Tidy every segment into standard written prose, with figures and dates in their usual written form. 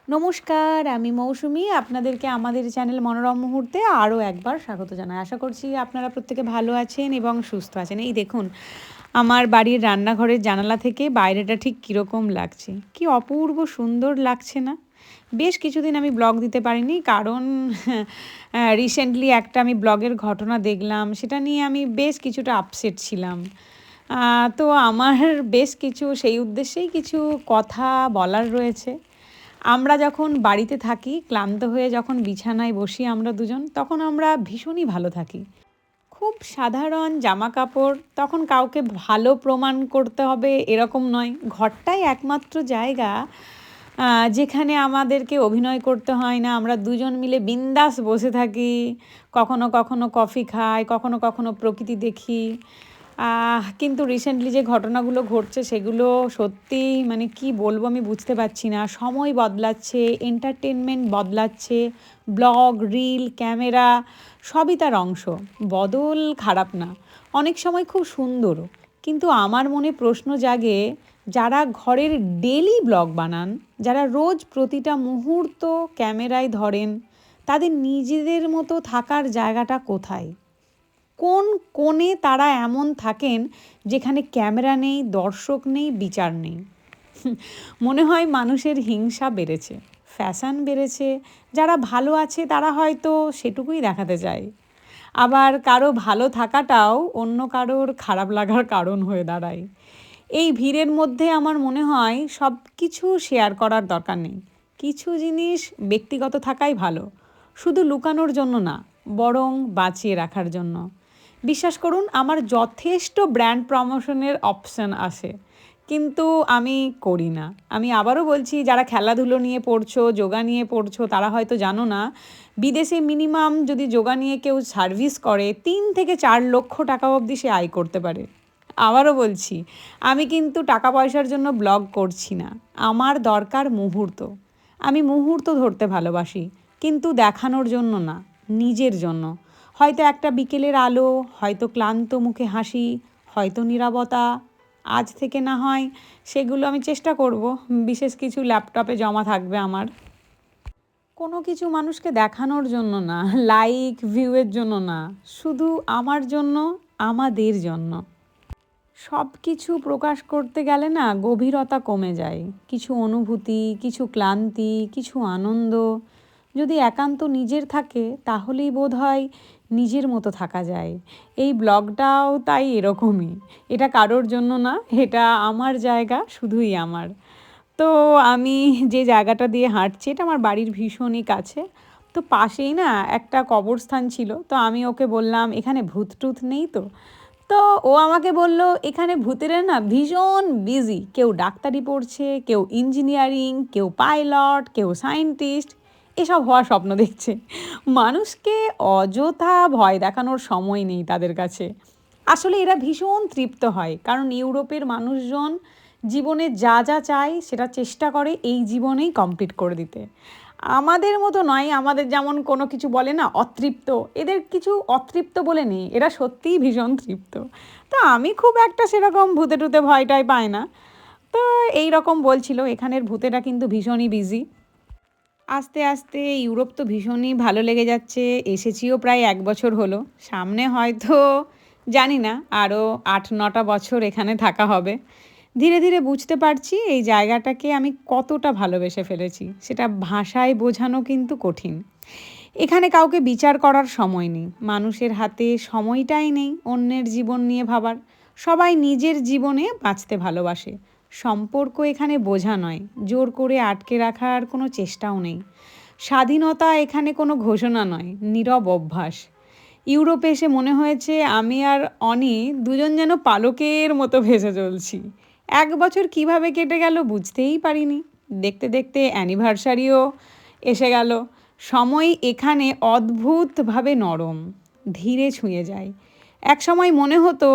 নমস্কার, আমি মৌসুমি। আপনাদেরকে আমাদের চ্যানেল মনোরম মুহূর্তে আরও একবার স্বাগত জানাই। আশা করছি আপনারা প্রত্যেকে ভালো আছেন এবং সুস্থ আছেন। এই দেখুন, আমার বাড়ির রান্নাঘরের জানালা থেকে বাইরেটা ঠিক কীরকম লাগছে। কি অপূর্ব সুন্দর লাগছে না? বেশ কিছুদিন আমি ব্লগ দিতে পারিনি, কারণ রিসেন্টলি একটা আমি ব্লগের ঘটনা দেখলাম, সেটা নিয়ে আমি বেশ কিছুটা আপসেট ছিলাম। তো আমার বেশ কিছু সেই উদ্দেশ্যেই কিছু কথা বলার রয়েছে। আমরা যখন বাড়িতে থাকি, ক্লান্ত হয়ে যখন বিছানায় বসি আমরা দুজন, তখন আমরা ভীষণই ভালো থাকি। খুব সাধারণ জামা কাপড়, তখন কাউকে ভালো প্রমাণ করতে হবে এরকম নয়। ঘরটাই একমাত্র জায়গা যেখানে আমাদেরকে অভিনয় করতে হয় না। আমরা দুজন মিলে বিন্দাস বসে থাকি, কখনো কখনো কফি খাই, কখনো কখনো প্রকৃতি দেখি। কিন্তু রিসেন্টলি যে ঘটনাগুলো ঘটছে সেগুলো সত্যিই মানে কি বলবো আমি বুঝতে পারছি না। সময় বদলাচ্ছে, এন্টারটেনমেন্ট বদলাচ্ছে, ব্লগ, রিল, ক্যামেরা সবই তার অংশ। বদল খারাপ না, অনেক সময় খুব সুন্দরও। কিন্তু আমার মনে প্রশ্ন জাগে, যারা ঘরের ডেলি ব্লগ বানান, যারা রোজ প্রতিটা মুহূর্ত ক্যামেরায় ধরেন, তাদের নিজেদের মতো থাকার জায়গাটা কোথায়? কোন কোণে তারা এমন থাকেন যেখানে ক্যামেরা নেই, দর্শক নেই, বিচার নেই? মনে হয় মানুষের হিংসা বেড়েছে, ফ্যাশন বেড়েছে। যারা ভালো আছে তারা হয়তো সেটুকুই দেখাতে চায়। আবার কারো ভালো থাকাটাও অন্য কারোর খারাপ লাগার কারণ হয়ে দাঁড়ায়। এই ভিড়ের মধ্যে আমার মনে হয় সব কিছু শেয়ার করার দরকার নেই। কিছু জিনিস ব্যক্তিগত থাকাই ভালো, শুধু লুকানোর জন্য না, বরং বাঁচিয়ে রাখার জন্য। বিশ্বাস করুন, আমার যথেষ্ট ব্র্যান্ড প্রমোশনের অপশান আসে, কিন্তু আমি করি না। আমি আবারও বলছি, যারা খেলাধুলো নিয়ে পড়ছো, যোগা নিয়ে পড়ছো, তারা হয়তো জানো না, বিদেশে মিনিমাম যদি যোগা নিয়ে কেউ সার্ভিস করে 3 থেকে 4 লক্ষ টাকা অবধি সে আয় করতে পারে। আবারও বলছি, আমি কিন্তু টাকা পয়সার জন্য ব্লগ করছি না। আমার দরকার মুহূর্ত। আমি মুহূর্ত ধরতে ভালোবাসি, কিন্তু দেখানোর জন্য না, নিজের জন্য। হয়তো একটা বিকেলের আলো, হয়তো ক্লান্ত মুখে হাসি, হয়তো নীরবতা। আজ থেকে না হয় সেগুলো আমি চেষ্টা করব। বিশেষ কিছু ল্যাপটপে জমা থাকবে আমার। কোনো কিছু মানুষকে দেখানোর জন্য না, লাইক ভিউয়ের জন্য না, শুধু আমার জন্য, আমাদের জন্য। সব কিছু প্রকাশ করতে গেলে না গভীরতা কমে যায়। কিছু অনুভূতি, কিছু ক্লান্তি, কিছু আনন্দ যদি একান্ত নিজের থাকে, তাহলেই বোধহয় নিজের মতো থাকা যায়। এই ব্লগটাও তাই এরকমই। এটা কারোর জন্য না, এটা আমার জায়গা, শুধুই আমার। তো আমি যে জায়গাটা দিয়ে হাঁটছি, এটা আমার বাড়ির ভীষণই কাছে। তো পাশেই না একটা কবরস্থান ছিল। তো আমি ওকে বললাম, এখানে ভূত টুত নেই তো? তো ও আমাকে বলল, এখানে ভূতেরা না ভীষণ বিজি। কেউ ডাক্তারি পড়ছে, কেউ ইঞ্জিনিয়ারিং, কেউ পাইলট, কেউ সায়েন্টিস্ট, এসব হওয়ার স্বপ্ন দেখছে। মানুষকে অযথা ভয় দেখানোর সময় নেই তাদের কাছে। আসলে এরা ভীষণ তৃপ্ত হয়, কারণ ইউরোপের মানুষজন জীবনে যা যা চায় সেটা চেষ্টা করে এই জীবনেই কমপ্লিট করে দিতে। আমাদের মতো নয়, আমাদের যেমন কোনো কিছু বলে না অতৃপ্ত, এদের কিছু অতৃপ্ত বলে নেই, এরা সত্যিই ভীষণ তৃপ্ত। তো আমি খুব একটা সেরকম ভূতে টুতে ভয়টাই পাই না। তো এই রকম বলছিল, এখানের ভূতেরা কিন্তু ভীষণই বিজি। আস্তে আস্তে ইউরোপ তো ভীষণই ভালো লেগে যাচ্ছে। এসেছিও প্রায় 1 বছর হলো। সামনে হয়তো জানি না, আরও 8-9টা বছর এখানে থাকা হবে। ধীরে ধীরে বুঝতে পারছি এই জায়গাটাকে আমি কতটা ভালোবেসে ফেলেছি। সেটা ভাষায় বোঝানো কিন্তু কঠিন। এখানে কাউকে বিচার করার সময় নেই, মানুষের হাতে সময়টাই নেই অন্যের জীবন নিয়ে ভাবার। সবাই নিজের জীবনে বাঁচতে ভালোবাসে। সম্পর্ক এখানে বোঝা নয়, জোর করে আটকে রাখার কোনো চেষ্টাও নেই। স্বাধীনতা এখানে কোনো ঘোষণা নয়, নীরব অভ্যাস। ইউরোপে এসে মনে হয়েছে আমি আর অনি দুজন যেন পালকের মতো ভেসে চলছি। 1 বছর কিভাবে কেটে গেল বুঝতেই পারিনি। দেখতে দেখতে অ্যানিভার্সারিও এসে গেল। সময় এখানে অদ্ভুতভাবে নরম, ধীরে ছুঁয়ে যায়। একসময় মনে হতো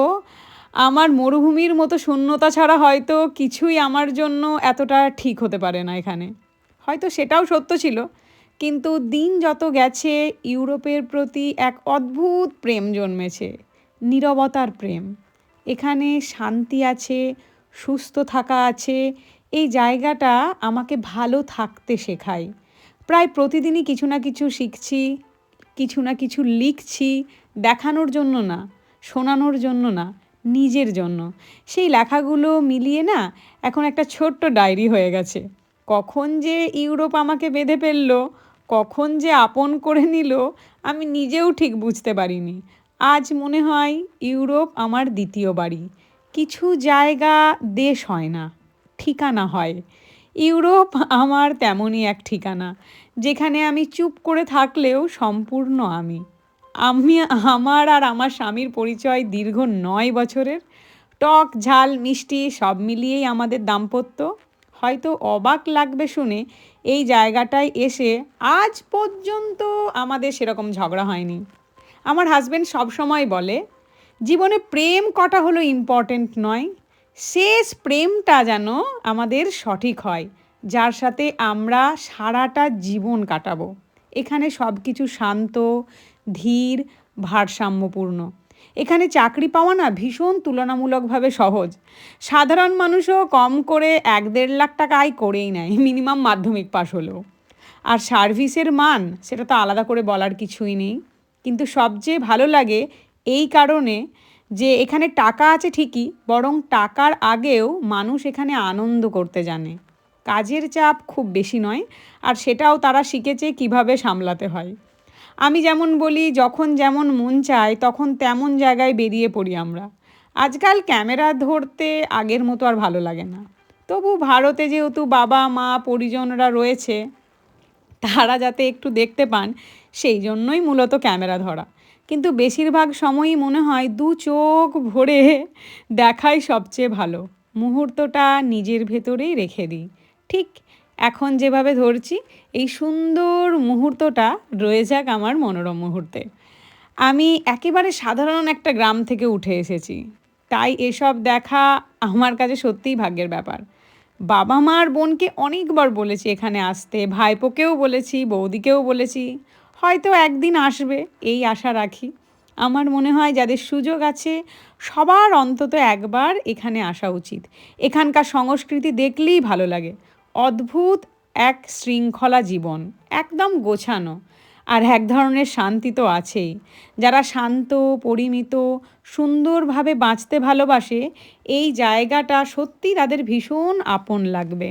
আমার মরুভূমির মতো শূন্যতা ছাড়া হয়তো কিছুই আমার জন্য এতটা ঠিক হতে পারে না এখানে। হয়তো সেটাও সত্য ছিল, কিন্তু দিন যত গেছে ইউরোপের প্রতি এক অদ্ভুত প্রেম জন্মেছে, নীরবতার প্রেম। এখানে শান্তি আছে, সুস্থ থাকা আছে, এই জায়গাটা আমাকে ভালো থাকতে শেখায়। প্রায় প্রতিদিনই কিছু না কিছু শিখছি, কিছু না কিছু লিখছি, দেখানোর জন্য না, শোনানোর জন্য না, নিজের জন্য। সেই লেখাগুলো মিলিয়ে না এখন একটা ছোট্ট ডায়েরি হয়ে গেছে। কখন যে ইউরোপ আমাকে বেঁধে ফেললো, কখন যে আপন করে নিল, আমি নিজেও ঠিক বুঝতে পারিনি। আজ মনে হয় ইউরোপ আমার দ্বিতীয় বাড়ি। কিছু জায়গা দেশ হয় না, ঠিকানা হয়। ইউরোপ আমার তেমনই এক ঠিকানা, যেখানে আমি চুপ করে থাকলেও সম্পূর্ণ আমি। আমি আমার আর আমার স্বামীর পরিচয় দীর্ঘ 9 বছরের। টক ঝাল মিষ্টি সব মিলিয়েই আমাদের দাম্পত্য। হয়তো অবাক লাগবে শুনে, এই জায়গাটায় এসে আজ পর্যন্ত আমাদের সেরকম ঝগড়া হয়নি। আমার হাজব্যান্ড সবসময় বলে, জীবনে প্রেম কটা হলো ইম্পর্ট্যান্ট নয়, শেষ প্রেমটা যেন আমাদের সঠিক হয়, যার সাথে আমরা সারাটা জীবন কাটাবো। এখানে সব কিছু শান্ত, ধীর, ভারসাম্যপূর্ণ। এখানে চাকরি পাওয়া না ভীষণ তুলনামূলকভাবে সহজ। সাধারণ মানুষও কম করে 1-1.5 লাখ টাকা আয় করেই নেয়, মিনিমাম মাধ্যমিক পাশ হলেও। আর সার্ভিসের মান সেটা তো আলাদা করে বলার কিছুই নেই। কিন্তু সবচেয়ে ভালো লাগে এই কারণে যে এখানে টাকা আছে ঠিকই, বরং টাকার আগেও মানুষ এখানে আনন্দ করতে জানে। কাজের চাপ খুব বেশি নয়, আর সেটাও তারা শিখেছে কিভাবে সামলাতে হয়। আমি যেমন বলি, যখন যেমন মন চায় তখন তেমন জায়গায় বেরিয়ে পড়ি আমরা। আজকাল ক্যামেরা ধরতে আগের মতো আর ভালো লাগে না। তবু ভারতে যেহেতু বাবা মা পরিজনরা রয়েছে, তারা যাতে একটু দেখতে পান, সেই জন্যই মূলত ক্যামেরা ধরা। কিন্তু বেশিরভাগ সময়ই মনে হয় দু চোখ ভরে দেখাই সবচেয়ে ভালো। মুহূর্তটা নিজের ভেতরেই রেখে দিই। ঠিক এখন যেভাবে ধরছি, এই সুন্দর মুহূর্তটা রয়ে যাক আমার মনোরম মুহূর্তে। আমি একেবারে সাধারণ একটা গ্রাম থেকে উঠে এসেছি, তাই এসব দেখা আমার কাছে সত্যিই ভাগ্যের ব্যাপার। বাবা মা আর বোনকে অনেকবার বলেছি এখানে আসতে, ভাইপোকেও বলেছি, বৌদিকেও বলেছি, হয়তো একদিন আসবে এই আশা রাখি। আমার মনে হয় যাদের সুযোগ আছে সবার অন্তত একবার এখানে আসা উচিত। এখানকার সংস্কৃতি দেখলেই ভালো লাগে। অদ্ভুত এক শৃঙ্খলা জীবন, একদম গোছানো। আর এক ধরনের শান্তি তো আছেই। যারা শান্ত, পরিমিত, সুন্দরভাবে বাঁচতে ভালোবাসে, এই জায়গাটা সত্যি তাদের ভীষণ আপন লাগবে।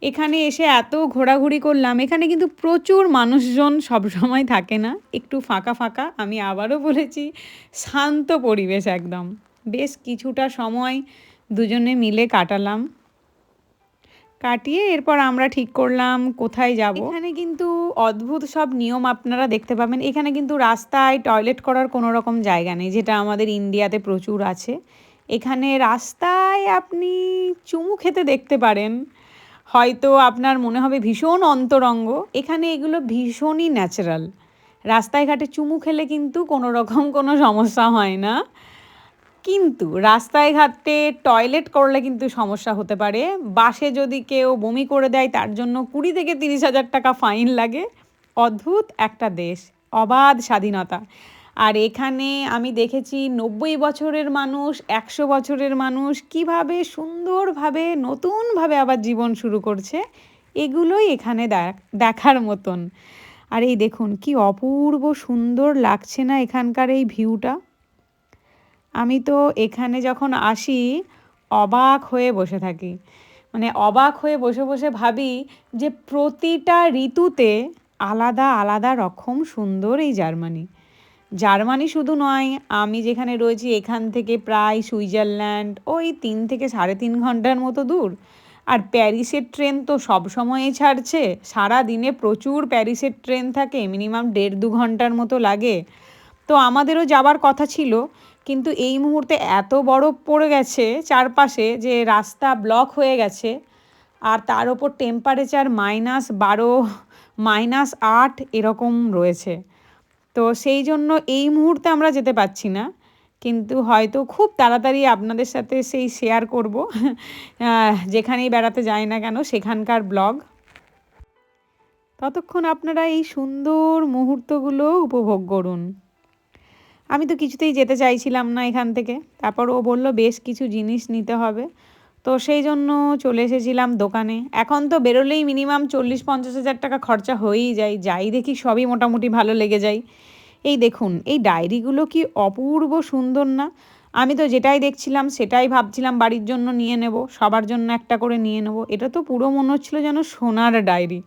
এখানে এসে এত ঘোরাঘুরি করলাম, এখানে কিন্তু প্রচুর মানুষজন সবসময় থাকে না, একটু ফাঁকা ফাঁকা। আমি আবারও বলেছি, শান্ত পরিবেশ একদম। বেশ কিছুটা সময় দুজনে মিলে কাটালাম। কাটিয়ে এরপর আমরা ঠিক করলাম কোথায় যাব। এখানে কিন্তু অদ্ভুত সব নিয়ম আপনারা দেখতে পাবেন। এখানে কিন্তু রাস্তায় টয়লেট করার কোনো রকম জায়গা নেই, যেটা আমাদের ইন্ডিয়াতে প্রচুর আছে। এখানে রাস্তায় আপনি চুমু খেতে দেখতে পারেন, হয়তো আপনার মনে হবে ভীষণ অন্তরঙ্গ। এখানে এগুলো ভীষণই ন্যাচারাল। রাস্তায় ঘাটে চুমু খেলে কিন্তু কোনো রকম কোনো সমস্যা হয় না। কিন্তু রাস্তায় ঘাটে টয়লেট করলে কিন্তু সমস্যা হতে পারে। বাসে যদি কেউ বমি করে দেয়, তার জন্য 20 থেকে 30 হাজার টাকা ফাইন লাগে। অদ্ভুত একটা দেশ, অবাধ স্বাধীনতা। আর এখানে আমি দেখেছি 90 বছরের মানুষ, 100 বছরের মানুষ কিভাবে সুন্দরভাবে নতুনভাবে আবার জীবন শুরু করছে। এগুলোই এখানে দেখার মতন। আর এই দেখুন কি অপূর্ব সুন্দর লাগছে না এখানকার এই ভিউটা। আমি তো এখানে যখন আসি অবাক হয়ে বসে থাকি। মানে অবাক হয়ে বসে বসে ভাবি যে প্রতিটা ঋতুতে আলাদা আলাদা রকম সুন্দর এই জার্মানি। জার্মানি শুধু নয়, আমি যেখানে রয়েছি এখান থেকে প্রায় সুইজারল্যান্ড ওই 3 থেকে 3.5 ঘন্টার মতো দূর। আর প্যারিসের ট্রেন তো সব সময়ই ছাড়ছে, সারা দিনে প্রচুর প্যারিসের ট্রেন থাকে, মিনিমাম 1.5-2 ঘন্টার মতো লাগে। তো আমাদেরও যাবার কথা ছিল, কিন্তু এই মুহূর্তে এত বরফ পড়ে গেছে চারপাশে যে রাস্তা ব্লক হয়ে গেছে। আর তার ওপর টেম্পারেচার -12, -8 এরকম রয়েছে। তো সেই জন্য এই মুহূর্তে আমরা যেতে পারছি না, কিন্তু হয়তো খুব তাড়াতাড়ি আপনাদের সাথে সেই শেয়ার করব যেখানেই বেড়াতে যাই না কেন সেখানকার ব্লগ। ততক্ষণ আপনারা এই সুন্দর মুহূর্তগুলো উপভোগ করুন। আমি তো কিছুতেই যেতে চাইছিলাম না এখান থেকে। তারপর ও বলল বেশ কিছু জিনিস নিতে হবে। তো সেই জন্য চলে এসেছিলাম দোকানে। এখন তো বেরোলেই মিনিমাম 40-50 হাজার টাকা খরচা হয়েই যায়, যাই দেখি সবই মোটামুটি ভালো লেগে যায়। এই দেখুন, এই ডায়েরিগুলো কি অপূর্ব সুন্দর না? আমি তো যেটাই দেখছিলাম সেটাই ভাবছিলাম বাড়ির জন্য নিয়ে নেব, সবার জন্য একটা করে নিয়ে নেব। এটা তো পুরো মনে হচ্ছিল যেন সোনার ডায়েরি।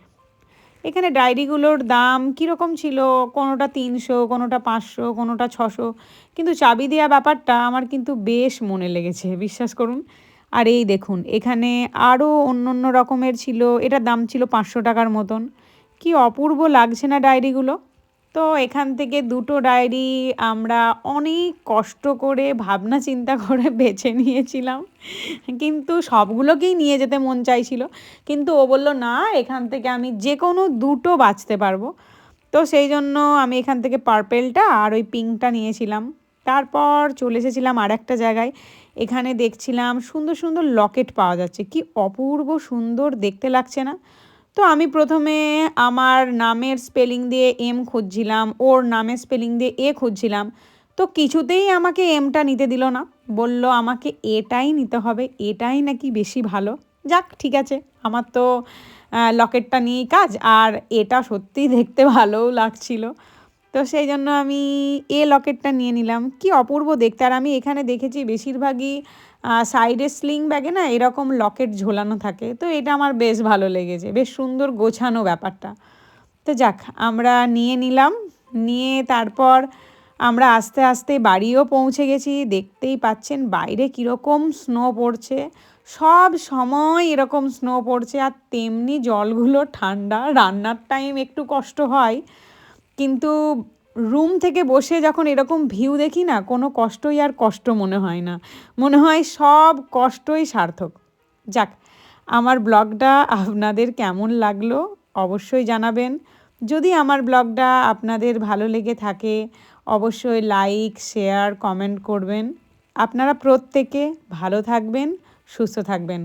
এখানে ডায়েরিগুলোর দাম কীরকম ছিল, কোনোটা 300, কোনোটা 500, কোনোটা 600, কিন্তু চাবি দেওয়া ব্যাপারটা আমার কিন্তু বেশ মনে লেগেছে, বিশ্বাস করুন। আর এই দেখুন, এখানে আরও অন্য অন্য রকমের ছিল, এটার দাম ছিল 500 টাকার মতন। কি অপূর্ব লাগছে না ডায়েরিগুলো? তো এখান থেকে দুটো ডায়েরি আমরা অনেক কষ্ট করে ভাবনা চিন্তা করে বেছে নিয়েছিলাম, কিন্তু সবগুলোকেই নিয়ে যেতে মন চাইছিল, কিন্তু ও বলল না, এখান থেকে আমি যে কোনো দুটো বাছতে পারবো। তো সেই জন্য আমি এখান থেকে পার্পেলটা আর ওই পিঙ্কটা নিয়েছিলাম। তারপর চলে এসেছিলাম আর একটা জায়গায়। এখানে দেখছিলাম সুন্দর সুন্দর লকেট পাওয়া যাচ্ছে, কি অপূর্ব সুন্দর দেখতে লাগছে না? তো আমি প্রথমে আমার নামের স্পেলিং দিয়ে এম খুঁজছিলাম, ওর নামের স্পেলিং দিয়ে এ খুঁজছিলাম। তো কিছুতেই আমাকে এমটা নিতে দিল না, বলল আমাকে এটাই নিতে হবে, এটাই নাকি বেশি ভালো। যাক ঠিক আছে, আমার তো লকেটটা নিয়েই কাজ, আর এটা সত্যিই দেখতে ভালোও লাগছিল। তো সেই জন্য আমি এ লকেটটা নিয়ে নিলাম, কি অপূর্ব দেখতে। আর আমি এখানে দেখেছি বেশিরভাগই সাইডে স্লিং ব্যাগে না এরকম লকেট ঝোলানো থাকে, তো এটা আমার বেশ ভালো লেগেছে, বেশ সুন্দর গোছানো ব্যাপারটা। তো যাক, আমরা নিয়ে নিলাম। নিয়ে তারপর আমরা আস্তে আস্তে বাড়িও পৌঁছে গেছি। দেখতেই পাচ্ছেন বাইরে কীরকম স্নো পড়ছে, সব সময় এরকম স্নো পড়ছে, আর তেমনি জলগুলো ঠান্ডা। রান্নার টাইম একটু কষ্ট হয়, কিন্তু রুম থেকে বসে যখন এরকম ভিউ দেখি না, কোনো কষ্টই আর কষ্ট মনে হয় না, মনে হয় সব কষ্টই সার্থক। যাক, আমার ব্লগটা আপনাদের কেমন লাগলো অবশ্যই জানাবেন। যদি আমার ব্লগটা আপনাদের ভালো লেগে থাকে অবশ্যই লাইক, শেয়ার, কমেন্ট করবেন। আপনারা প্রত্যেকে ভালো থাকবেন, সুস্থ থাকবেন।